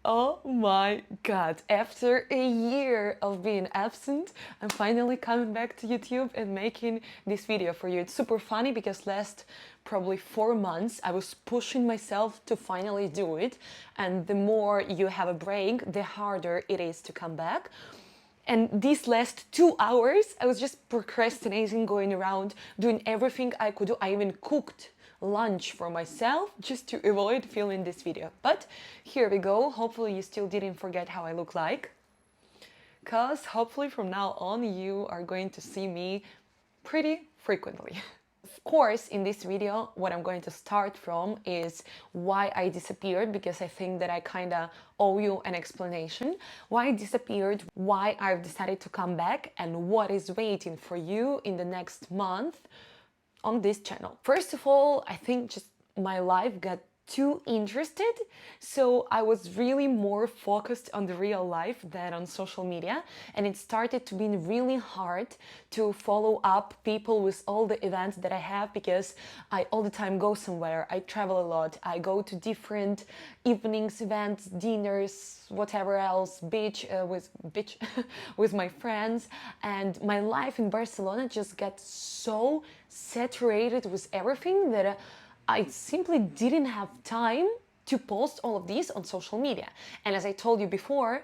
Oh my god, after a year of being absent, I'm finally coming back to YouTube and making this video for you. It's super funny because last probably 4 months I was pushing myself to finally do it, and the more you have a break, the harder it is to come back. And these last 2 hours, I was just procrastinating, going around, doing everything I could do. I even cooked lunch for myself just to avoid filming this video. But here we go. Hopefully you still didn't forget how I look like. Because hopefully from now on you are going to see me pretty frequently. Of course, in this video, what I'm going to start from is why I disappeared, because I think that I kind of owe you an explanation. Why I disappeared, why I've decided to come back, and what is waiting for you in the next month on this channel. First of all, I think just my life got too interested, so I was really more focused on the real life than on social media, and it started to be really hard to follow up people with all the events that I have, because I all the time go somewhere. I travel a lot, I go to different evenings, events, dinners, whatever else, beach with my friends, and my life in Barcelona just got so saturated with everything that I simply didn't have time to post all of these on social media. And as I told you before,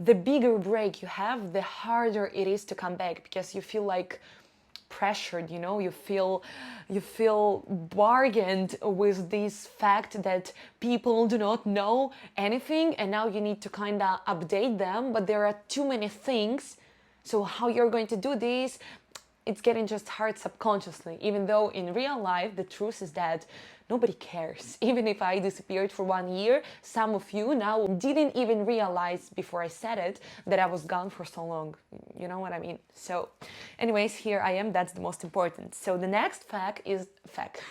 the bigger break you have, the harder it is to come back, because you feel like pressured, you know, you feel bargained with this fact that people do not know anything, and now you need to kind of update them, but there are too many things. So how you're going to do this? It's getting just hard subconsciously, even though in real life the truth is that nobody cares. Even if I disappeared for 1 year, some of you now didn't even realize before I said it that I was gone for so long. You know what I mean? So anyways, here I am. That's the most important. So the next fact is fact.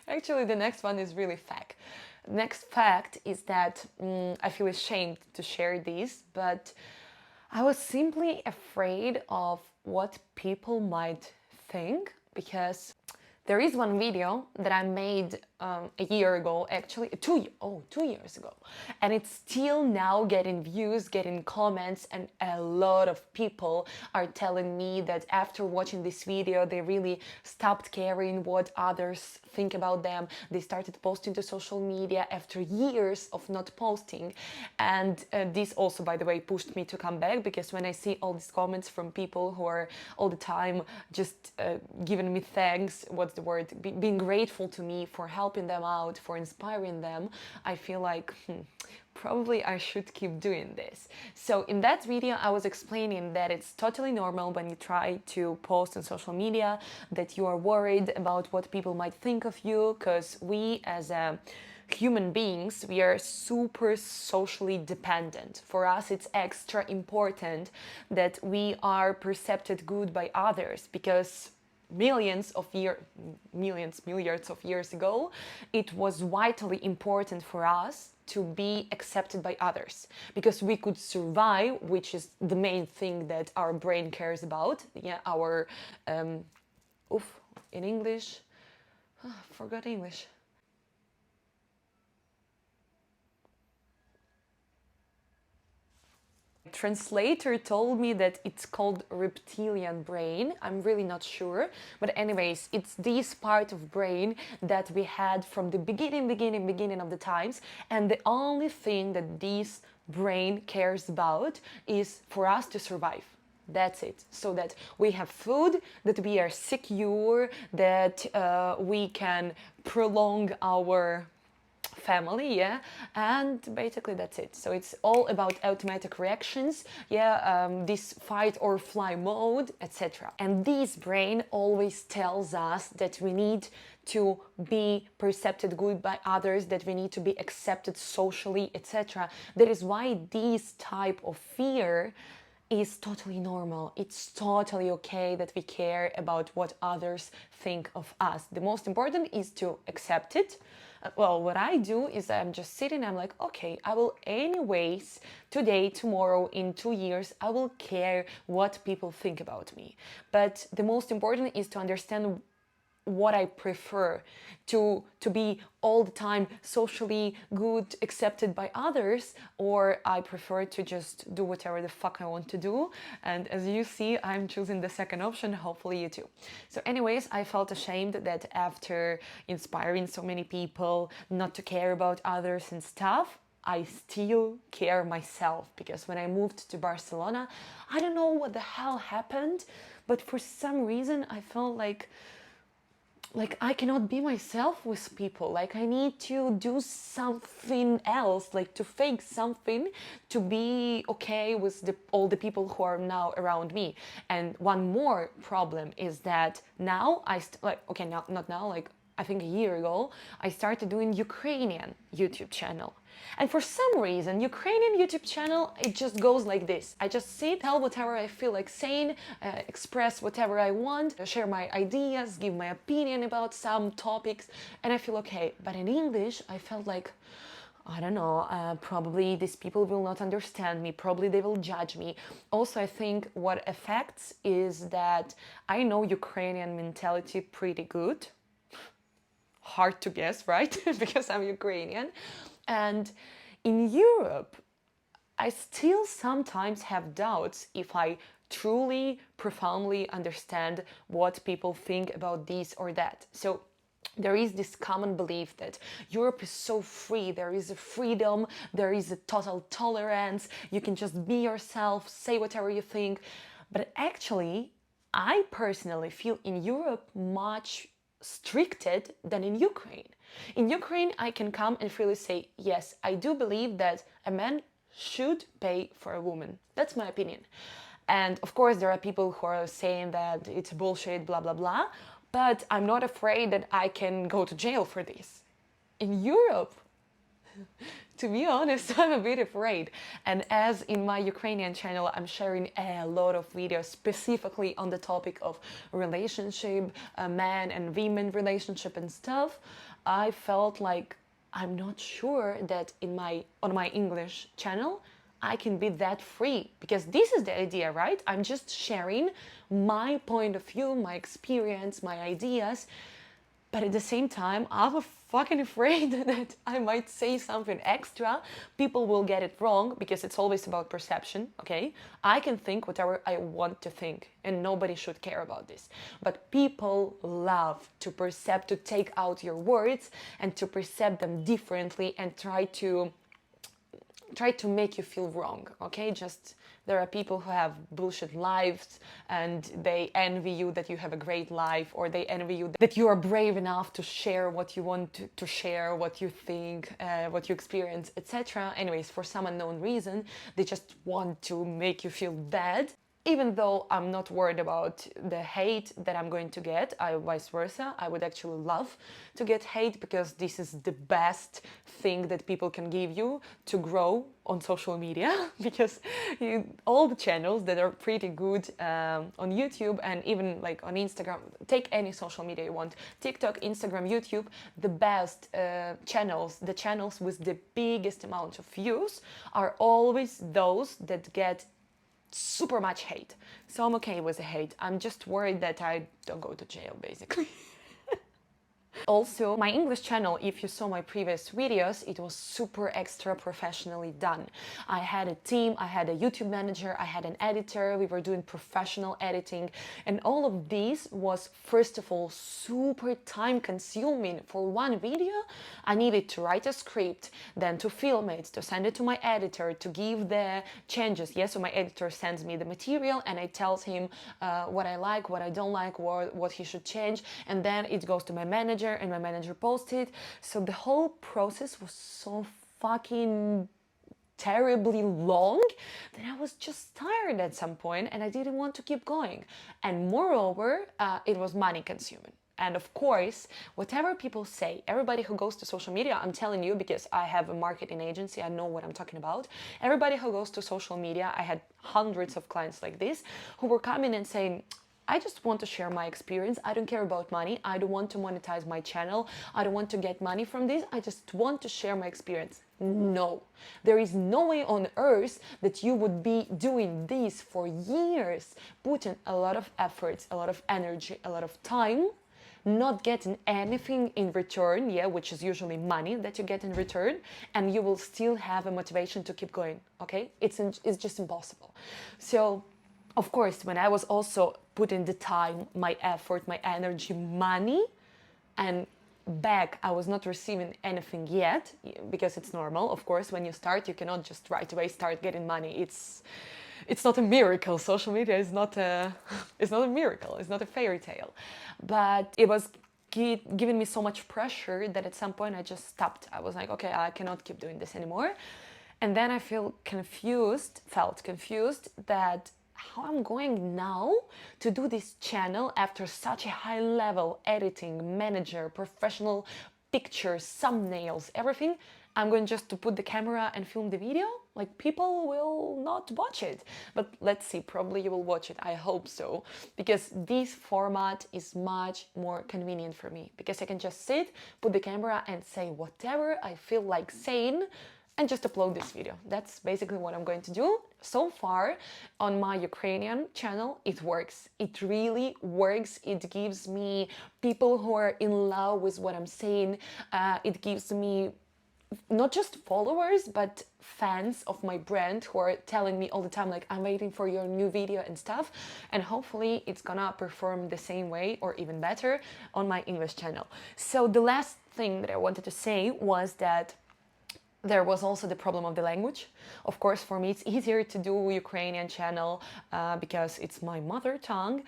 Actually, the next one is really fact. Next fact is that I feel ashamed to share this, but I was simply afraid of what people might think, because there is one video that I made a year ago, actually 2 years ago, and it's still now getting views, getting comments, and a lot of people are telling me that after watching this video they really stopped caring what others think about them. They started posting to social media after years of not posting, and this also, by the way, pushed me to come back, because when I see all these comments from people who are all the time just giving me thanks, what's the word, being grateful to me for helping them out, for inspiring them, I feel like probably I should keep doing this. So in that video I was explaining that it's totally normal when you try to post on social media, that you are worried about what people might think of you, because we as human beings, we are super socially dependent. For us it's extra important that we are perceived good by others, because milliards of years ago, it was vitally important for us to be accepted by others, because we could survive, which is the main thing that our brain cares about. Yeah, our in English, forgot English. Translator told me that it's called reptilian brain. I'm really not sure, but anyways, it's this part of brain that we had from the beginning of the times, and the only thing that this brain cares about is for us to survive. That's it. So that we have food, that we are secure, that we can prolong our family, yeah, and basically that's it. So it's all about automatic reactions, yeah, this fight or fly mode, etc. And this brain always tells us that we need to be perceived good by others, that we need to be accepted socially, etc. That is why this type of fear is totally normal. It's totally okay that we care about what others think of us. The most important is to accept it. Well, what I do is I'm just sitting, I'm like, okay, I will anyways, today, tomorrow, in 2 years, I will care what people think about me. But the most important is to understand what I prefer, to be all the time socially good, accepted by others, or I prefer to just do whatever the fuck I want to do. And as you see, I'm choosing the second option, hopefully you too. So anyways, I felt ashamed that after inspiring so many people not to care about others and stuff, I still care myself, because when I moved to Barcelona, I don't know what the hell happened, but for some reason I felt like I cannot be myself with people. Like I need to do something else, like to fake something to be okay with all the people who are now around me. And one more problem is that now not now, like I think a year ago, I started doing Ukrainian YouTube channel. And for some reason, Ukrainian YouTube channel, it just goes like this. I just sit, tell whatever I feel like saying, express whatever I want, share my ideas, give my opinion about some topics, and I feel okay. But in English, I felt like, I don't know, probably these people will not understand me, probably they will judge me. Also, I think what affects is that I know Ukrainian mentality pretty good. Hard to guess, right? Because I'm Ukrainian. And in Europe, I still sometimes have doubts if I truly, profoundly understand what people think about this or that. So there is this common belief that Europe is so free, there is a freedom, there is a total tolerance, you can just be yourself, say whatever you think. But actually, I personally feel in Europe much stricted than in Ukraine. In Ukraine, I can come and freely say, yes, I do believe that a man should pay for a woman. That's my opinion. And of course, there are people who are saying that it's bullshit, blah, blah, blah. But I'm not afraid that I can go to jail for this. In Europe, to be honest, I'm a bit afraid. And as in my Ukrainian channel, I'm sharing a lot of videos specifically on the topic of relationship, man and women relationship and stuff, I felt like I'm not sure that on my English channel, I can be that free, because this is the idea, right? I'm just sharing my point of view, my experience, my ideas. But at the same time, I'm fucking afraid that I might say something extra. People will get it wrong, because it's always about perception, okay? I can think whatever I want to think, and nobody should care about this. But people love to take out your words and to perceive them differently and try to make you feel wrong, okay? Just there are people who have bullshit lives and they envy you that you have a great life, or they envy you that you are brave enough to share what you want to share, what you think, what you experience, etc. Anyways, for some unknown reason, they just want to make you feel bad. Even though I'm not worried about the hate that I'm going to get, vice versa, I would actually love to get hate, because this is the best thing that people can give you to grow on social media. Because all the channels that are pretty good on YouTube and even like on Instagram, take any social media you want, TikTok, Instagram, YouTube, the best channels, the channels with the biggest amount of views are always those that get super much hate. So I'm okay with the hate. I'm just worried that I don't go to jail, basically. Also, my English channel, if you saw my previous videos, it was super extra professionally done. I had a team, I had a YouTube manager, I had an editor, we were doing professional editing, and all of this was, first of all, super time consuming. For one video, I needed to write a script, then to film it, to send it to my editor, to give the changes. Yes, so my editor sends me the material and I tells him what I like, what I don't like, what he should change, and then it goes to my manager, and my manager posted. So the whole process was so fucking terribly long that I was just tired at some point and I didn't want to keep going. And moreover, it was money consuming. And of course, whatever people say, everybody who goes to social media, I'm telling you, because I have a marketing agency, I know what I'm talking about. Everybody who goes to social media, I had hundreds of clients like this who were coming and saying, I just want to share my experience. I don't care about money. I don't want to monetize my channel. I don't want to get money from this. I just want to share my experience. No, there is no way on earth that you would be doing this for years, putting a lot of efforts, a lot of energy, a lot of time, not getting anything in return, yeah, which is usually money that you get in return, and you will still have a motivation to keep going, okay? It's just impossible. So, of course, when I was also putting the time, my effort, my energy, money, and back I was not receiving anything yet, because it's normal, of course, when you start you cannot just right away start getting money. It's not a miracle. Social media is not a it's not a miracle, it's not a fairy tale. But it was giving me so much pressure that at some point I just stopped. I was like, okay, I cannot keep doing this anymore. And then I felt confused that how I'm going now to do this channel after such a high level editing, manager, professional pictures, thumbnails, everything. I'm going just to put the camera and film the video. Like, people will not watch it. But let's see, probably you will watch it. I hope so. Because this format is much more convenient for me. Because I can just sit, put the camera and say whatever I feel like saying, and just upload this video. That's basically what I'm going to do. So far on my Ukrainian channel, it works. It really works. It gives me people who are in love with what I'm saying. It gives me not just followers, but fans of my brand who are telling me all the time, like, I'm waiting for your new video and stuff. And hopefully it's gonna perform the same way or even better on my English channel. So the last thing that I wanted to say was that there was also the problem of the language. Of course, for me, it's easier to do Ukrainian channel because it's my mother tongue.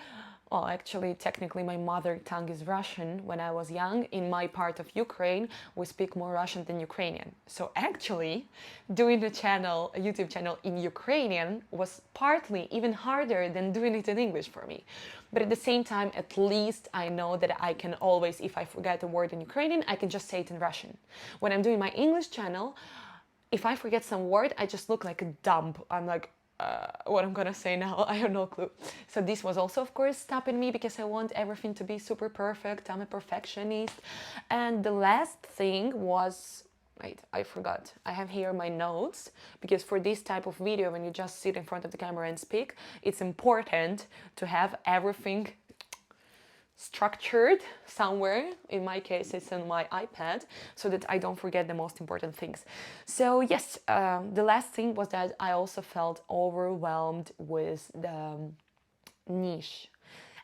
Well, actually, technically, my mother tongue is Russian. When I was young, in my part of Ukraine, we speak more Russian than Ukrainian. So actually, doing a channel, a YouTube channel in Ukrainian was partly even harder than doing it in English for me. But at the same time, at least I know that I can always, if I forget a word in Ukrainian, I can just say it in Russian. When I'm doing my English channel, if I forget some word, I just look like a dump. I'm like, what I'm gonna say now, I have no clue. So this was also, of course, stopping me because I want everything to be super perfect. I'm a perfectionist. And the last thing was, wait, I forgot. I have here my notes, because for this type of video, when you just sit in front of the camera and speak, it's important to have everything structured somewhere. In my case, it's on my iPad, so that I don't forget the most important things. So yes, the last thing was that I also felt overwhelmed with the niche.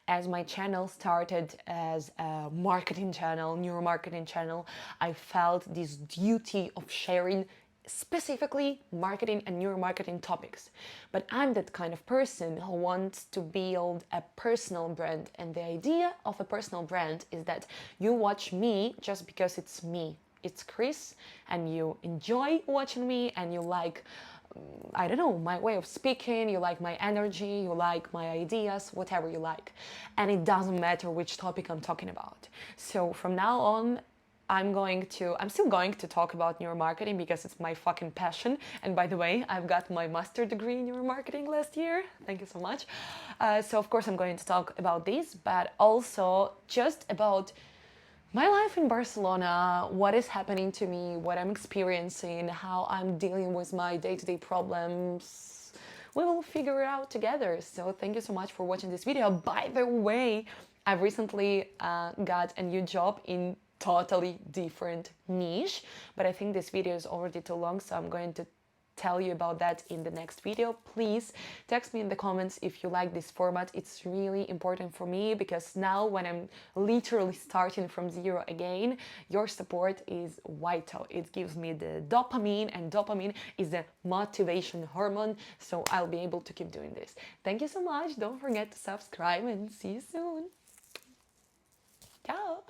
As my channel started as a marketing channel, neuromarketing channel, I felt this duty of sharing specifically marketing and neuromarketing topics. But I'm that kind of person who wants to build a personal brand, and the idea of a personal brand is that you watch me just because it's me. It's Chris, and you enjoy watching me, and you like, I don't know, my way of speaking, you like my energy, you like my ideas, whatever you like. And it doesn't matter which topic I'm talking about. So from now on, I'm still going to talk about neuromarketing because it's my fucking passion. And by the way, I've got my master degree in neuromarketing last year. Thank you so much. So of course I'm going to talk about this, but also just about my life in Barcelona, what is happening to me, what I'm experiencing, how I'm dealing with my day-to-day problems. We will figure it out together. So thank you so much for watching this video. By the way, I've recently got a new job in totally different niche, but I think this video is already too long, so I'm going to tell you about that in the next video. Please text me in the comments if you like this format. It's really important for me, because now when I'm literally starting from zero again, your support is vital. It gives me the dopamine, and dopamine is a motivation hormone, so I'll be able to keep doing this. Thank you so much. Don't forget to subscribe, and see you soon. Ciao.